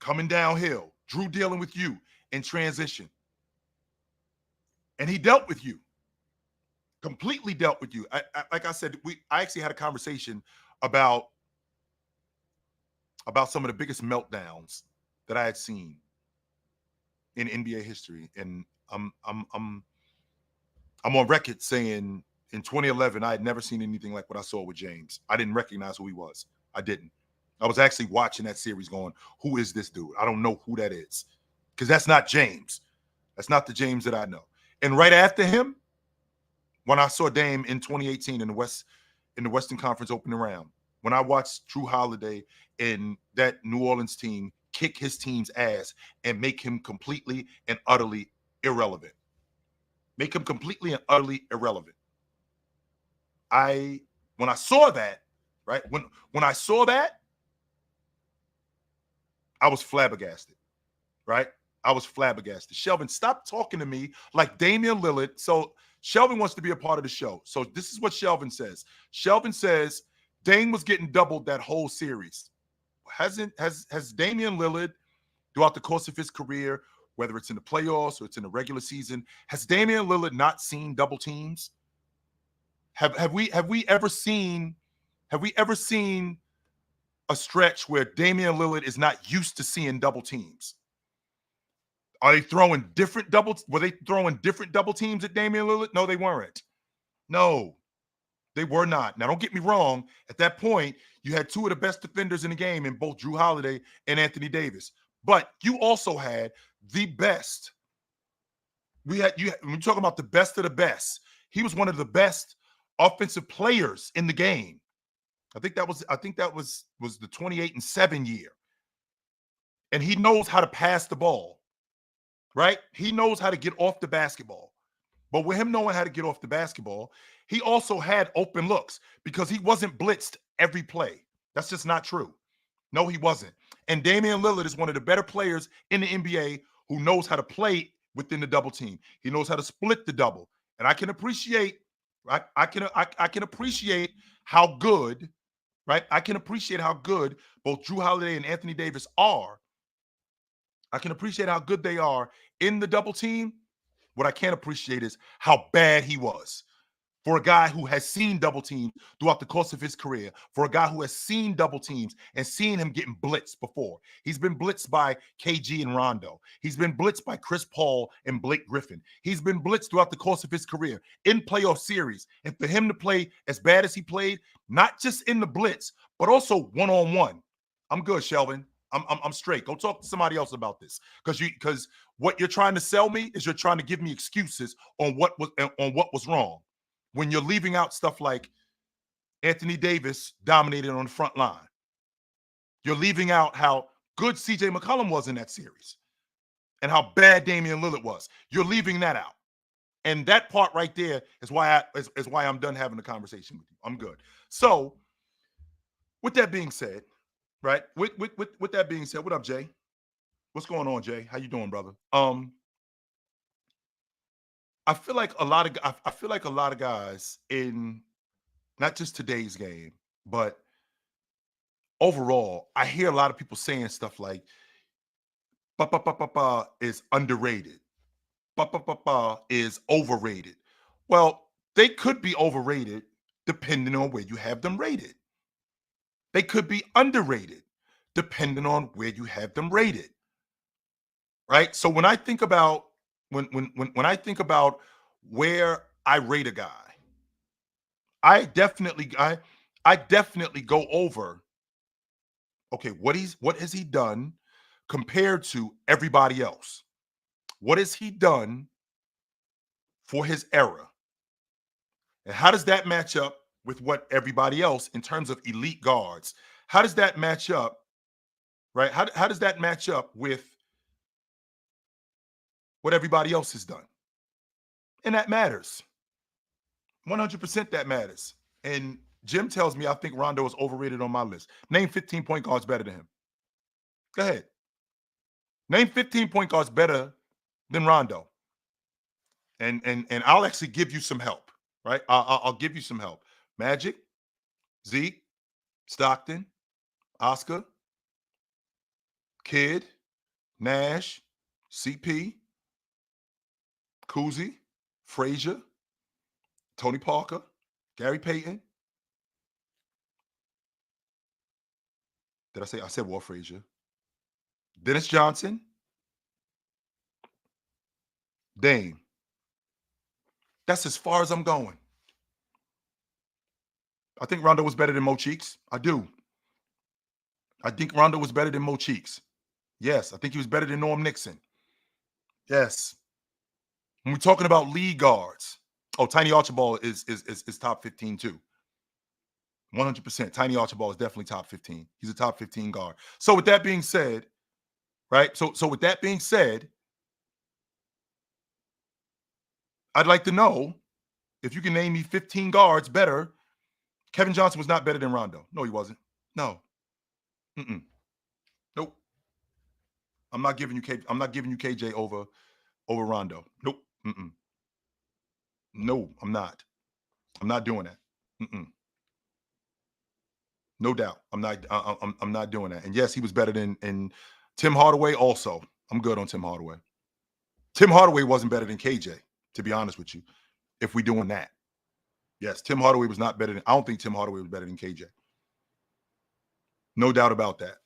coming downhill. Drew dealing with you in transition. And he dealt with you. Completely dealt with you. Like I said, I actually had a conversation about some of the biggest meltdowns that I had seen in NBA history. And I'm on record saying in 2011, I had never seen anything like what I saw with James. I didn't recognize who he was. I didn't. I was actually watching that series going, who is this dude? I don't know who that is. Because that's not James. That's not the James that I know. And right after him, when I saw Dame in 2018 in the Western Conference opening round, when I watched Drew Holiday and that New Orleans team kick his team's ass and make him completely and utterly irrelevant. Make him completely and utterly irrelevant. When I saw that, right? When I saw that, I was flabbergasted, right? I was flabbergasted. Shelvin, stop talking to me like Damian Lillard. So Shelvin wants to be a part of the show. So this is what Shelvin says. Shelvin says Dame was getting doubled that whole series. Has Damian Lillard, throughout the course of his career, whether it's in the playoffs or it's in the regular season, has Damian Lillard not seen double teams? Have we ever seen a stretch where Damian Lillard is not used to seeing double teams? Are they throwing different doubles? Were they throwing different double teams at Damian Lillard? No, they weren't. No, they were not. Now, don't get me wrong. At that point, you had two of the best defenders in the game in both Drew Holiday and Anthony Davis. But you also had the best. When you're talking about the best of the best, he was one of the best offensive players in the game. I think that was the 28-7 year. And he knows how to pass the ball, right? He knows how to get off the basketball. But with him knowing how to get off the basketball, he also had open looks because he wasn't blitzed every play. That's just not true. No, he wasn't. And Damian Lillard is one of the better players in the NBA who knows how to play within the double team. He knows how to split the double. And I can appreciate, right? I can appreciate how good, right? I can appreciate how good both Drew Holiday and Anthony Davis are. I can appreciate how good they are in the double team. What I can't appreciate is how bad he was. For a guy who has seen double teams throughout the course of his career, for a guy who has seen double teams and seen him getting blitzed before. He's been blitzed by KG and Rondo. He's been blitzed by Chris Paul and Blake Griffin. He's been blitzed throughout the course of his career in playoff series. And for him to play as bad as he played, not just in the blitz, but also one-on-one. I'm good, Shelvin. I'm straight. Go talk to somebody else about this. Because what you're trying to sell me is you're trying to give me excuses on what was wrong. When you're leaving out stuff like Anthony Davis dominated on the front line. You're leaving out how good CJ McCollum was in that series. and how bad Damian Lillard was. You're leaving that out. And that part right there is why I'm done having the conversation with you. I'm good. So, with that being said, right? With that being said, what up, Jay? What's going on, Jay? How you doing, brother? I feel like a lot of guys in not just today's game, but overall, I hear a lot of people saying stuff like is underrated. Is overrated. Well, they could be overrated depending on where you have them rated. They could be underrated depending on where you have them rated. Right? So when I think about when I think about where I rate a guy, I definitely go over, okay, what has he done compared to everybody else? What has he done for his era? And how does that match up with what everybody else in terms of elite guards? How does that match up? Right? How does that match up with what everybody else has done? And that matters. 100% that matters. And Jim tells me I think Rondo is overrated on my list. Name 15 point guards better than him. Go ahead. Name 15 point guards better than Rondo. And I'll actually give you some help, right? I'll give you some help. Magic, Zeke, Stockton, Oscar, Kidd, Nash, CP, Cousy, Frazier, Tony Parker, Gary Payton. Did I say? I said Walt Frazier. Dennis Johnson, Dame. That's as far as I'm going. I think Rondo was better than Mo Cheeks. I do. I think Rondo was better than Mo Cheeks. Yes, I think he was better than Norm Nixon. Yes. When we're talking about league guards, Tiny Archibald is top 15 too. 100%. Tiny Archibald is definitely top 15. He's a top 15 guard. So with that being said, right? So with that being said, I'd like to know if you can name me 15 guards better. Kevin Johnson was not better than Rondo. No, he wasn't. No. Nope. I'm not giving you KJ over Rondo. Nope. No, I'm not. I'm not doing that. No doubt. I'm not doing that. And yes, he was better than Tim Hardaway also. I'm good on Tim Hardaway. Tim Hardaway wasn't better than KJ, to be honest with you, if we're doing that. Yes, Tim Hardaway was not better than, I don't think Tim Hardaway was better than KJ. No doubt about that.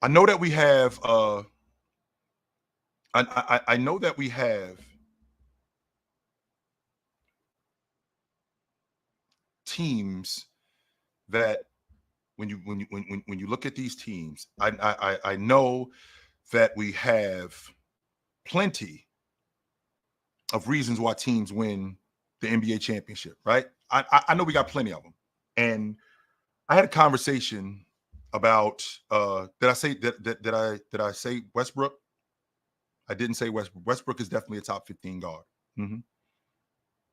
I know that we have I know that we have teams that when you look at these teams, I know that we have plenty of reasons why teams win the NBA championship, right? I know we got plenty of them. And I had a conversation about did I say Westbrook? I didn't say Westbrook. Westbrook is definitely a top 15 guard.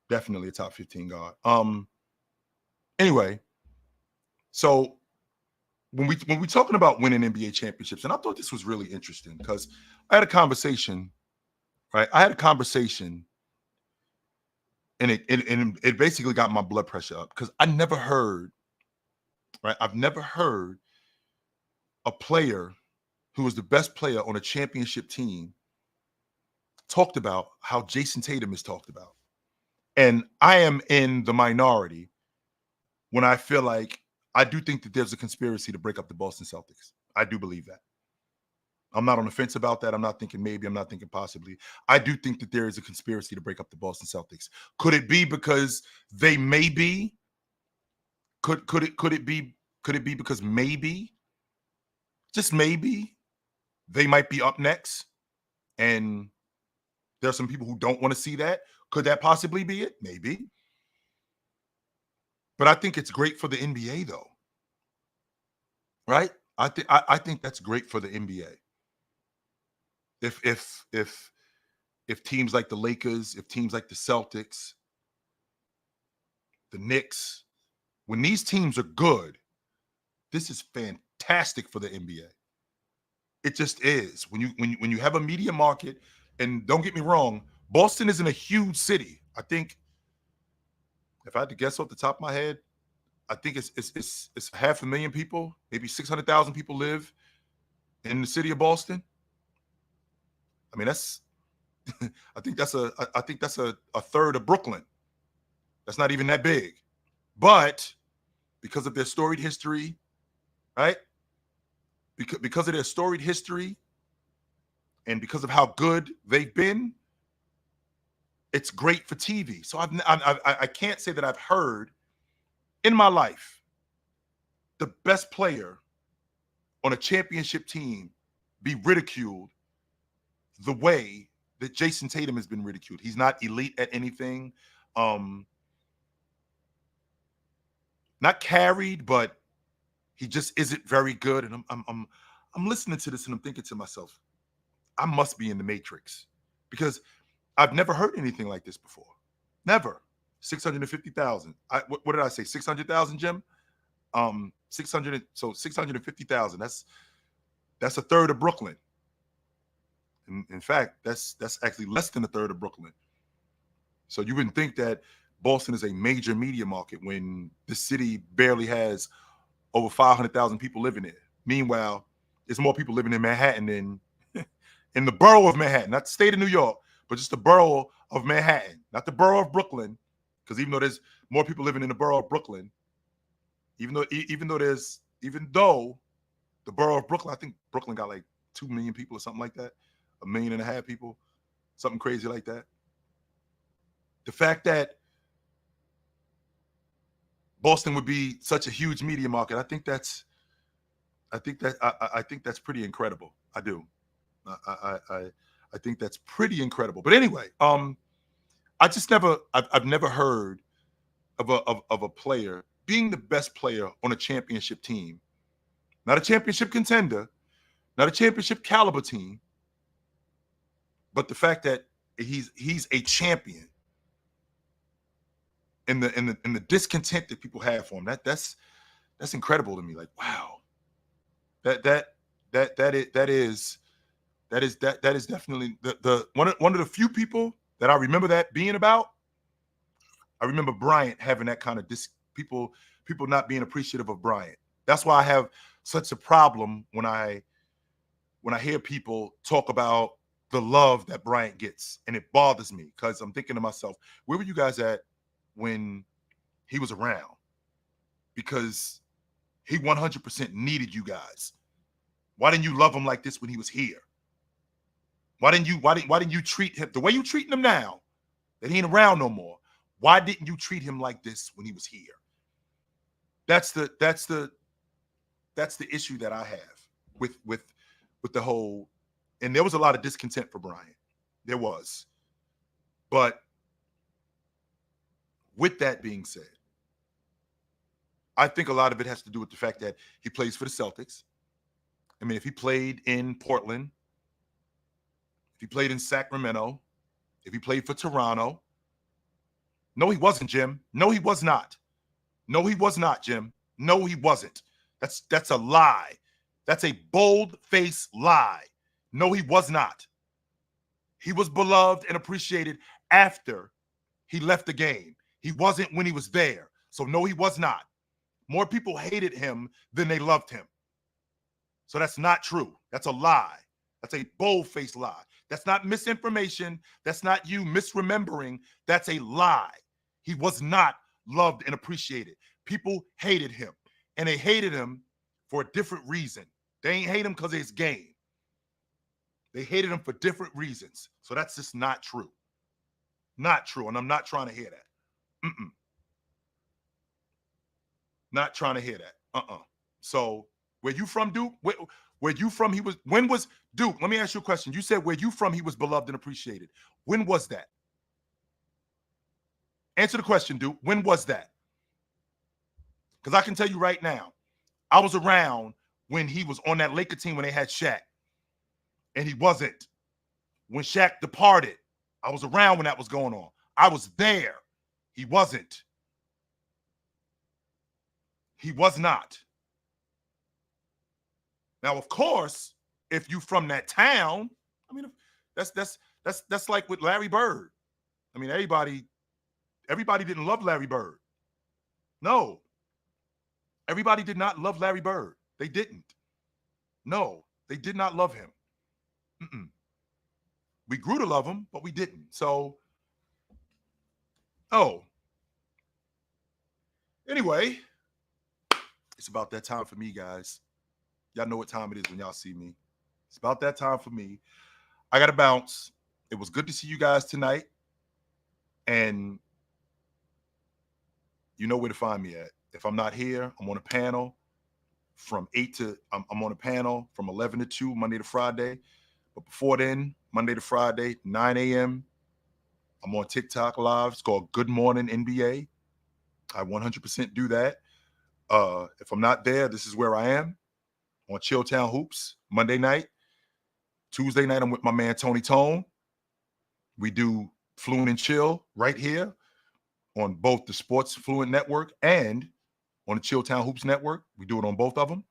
Definitely a top 15 guard. Anyway, so when we talking about winning NBA championships, and I thought this was really interesting because I had a conversation, right? I had a conversation, and it basically got my blood pressure up because I never heard, right? I've never heard a player who was the best player on a championship team talked about how Jason Tatum is talked about. And I am in the minority when I feel like I do think that there's a conspiracy to break up the Boston Celtics. I do believe that. I'm not on the fence about that. I'm not thinking maybe. I'm not thinking possibly. I do think that there is a conspiracy to break up the Boston Celtics. Could it be because they may be? Could it be because maybe, just maybe, they might be up next, and there are some people who don't want to see that? Could that possibly be it? Maybe. But I think it's great for the NBA, though. Right? I think that's great for the NBA. If teams like the Lakers, if teams like the Celtics, the Knicks, when these teams are good, this is fantastic for the NBA. It just is. When you have a media market, and don't get me wrong, Boston isn't a huge city. I think, if I had to guess off the top of my head, I think it's 500,000 people, maybe 600,000 people live in the city of Boston. I mean, that's I think that's a third of Brooklyn. That's not even that big. But because of their storied history, right? Because of their storied history and because of how good they've been, it's great for TV. So I can't say that I've heard in my life the best player on a championship team be ridiculed the way that Jason Tatum has been ridiculed. He's not elite at anything. Not carried, but he just isn't very good. And I'm listening to this and I'm thinking to myself, I must be in the Matrix, because I've never heard anything like this before. Never. 650,000. What did I say? 600,000, Jim? 600. So 650,000. That's a third of Brooklyn. In fact, that's actually less than a third of Brooklyn. So you wouldn't think that Boston is a major media market when the city barely has over 500,000 people living there. Meanwhile, there's more people living in Manhattan than in the borough of Manhattan, not the state of New York, but just the borough of Manhattan, not the borough of Brooklyn. Because even though there's more people living in the borough of Brooklyn, even though the borough of Brooklyn, I think Brooklyn got like 2 million people or something like that, 1.5 million people, something crazy like that. The fact that Boston would be such a huge media market, I think that's pretty incredible. I do. I think that's pretty incredible. But anyway, I've never heard of a player being the best player on a championship team, not a championship contender, not a championship caliber team, but the fact that he's a champion, and the discontent that people have for him, that's incredible to me. Like, wow, that is definitely the one of the few people that I remember that being about. I remember Bryant having that kind of people not being appreciative of Bryant. That's why I have such a problem when I hear people talk about the love that Bryant gets, and it bothers me, because I'm thinking to myself, where were you guys at when he was around? Because he 100% needed you guys. Why didn't you love him like this when he was here? Why didn't you treat him the way you treating him now that he ain't around no more? Why didn't you treat him like this when he was here? That's the issue that I have with the whole. And there was a lot of discontent for Bryant. There was. But with that being said, I think a lot of it has to do with the fact that he plays for the Celtics. I mean, if he played in Portland, if he played in Sacramento, if he played for Toronto. No, he wasn't, Jim. No, he was not. No, he was not, Jim. No, he wasn't. That's a lie. That's a bold-faced lie. No, he was not. He was beloved and appreciated after he left the game. He wasn't when he was there. So no, he was not. More people hated him than they loved him. So that's not true. That's a lie. That's a bold-faced lie. That's not misinformation. That's not you misremembering. That's a lie. He was not loved and appreciated. People hated him, and they hated him for a different reason. They ain't hate him because of his game. They hated him for different reasons. So that's just not true. Not true, and I'm not trying to hear that. Not trying to hear that. So where you from, Duke? Where you from? When was Duke? Let me ask you a question. You said where you from, he was beloved and appreciated. When was that? Answer the question, Duke. When was that? Because I can tell you right now, I was around when he was on that Laker team when they had Shaq. And he wasn't. When Shaq departed, I was around when that was going on. I was there. He wasn't. He was not. Now, of course, if you from that town, I mean, that's like with Larry Bird. I mean, everybody didn't love Larry Bird. No. Everybody did not love Larry Bird. They didn't. No, they did not love him. We grew to love him, but we didn't. So, anyway, it's about that time for me, guys. Y'all know what time it is when y'all see me. It's about that time for me. I got to bounce. It was good to see you guys tonight. And you know where to find me at. If I'm not here, I'm on a panel from 8 to, I'm on a panel from 11 to 2, Monday to Friday. But before then, Monday to Friday, 9 a.m., I'm on TikTok Live. It's called Good Morning NBA. I 100% do that. If I'm not there, this is where I am. On Chilltown Hoops, Monday night. Tuesday night, I'm with my man, Tony Tone. We do Fluent and Chill right here on both the Sports Fluent Network and on the Chilltown Hoops Network. We do it on both of them.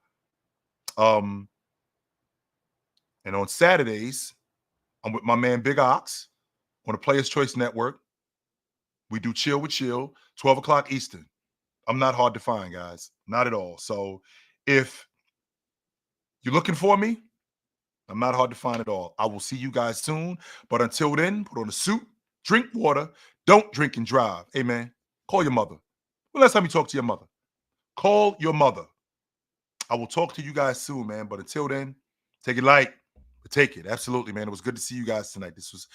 And on Saturdays, I'm with my man, Big Ox, on the Players Choice Network. We do Chill with Chill, 12 o'clock Eastern. I'm not hard to find, guys. Not at all. So if you're looking for me, I'm not hard to find at all. I will see you guys soon. But until then, put on a suit, drink water, don't drink and drive. Hey, man, call your mother. When last time you talked to your mother? Call your mother. I will talk to you guys soon, man. But until then, take it light. But take it. Absolutely, man. It was good to see you guys tonight. This was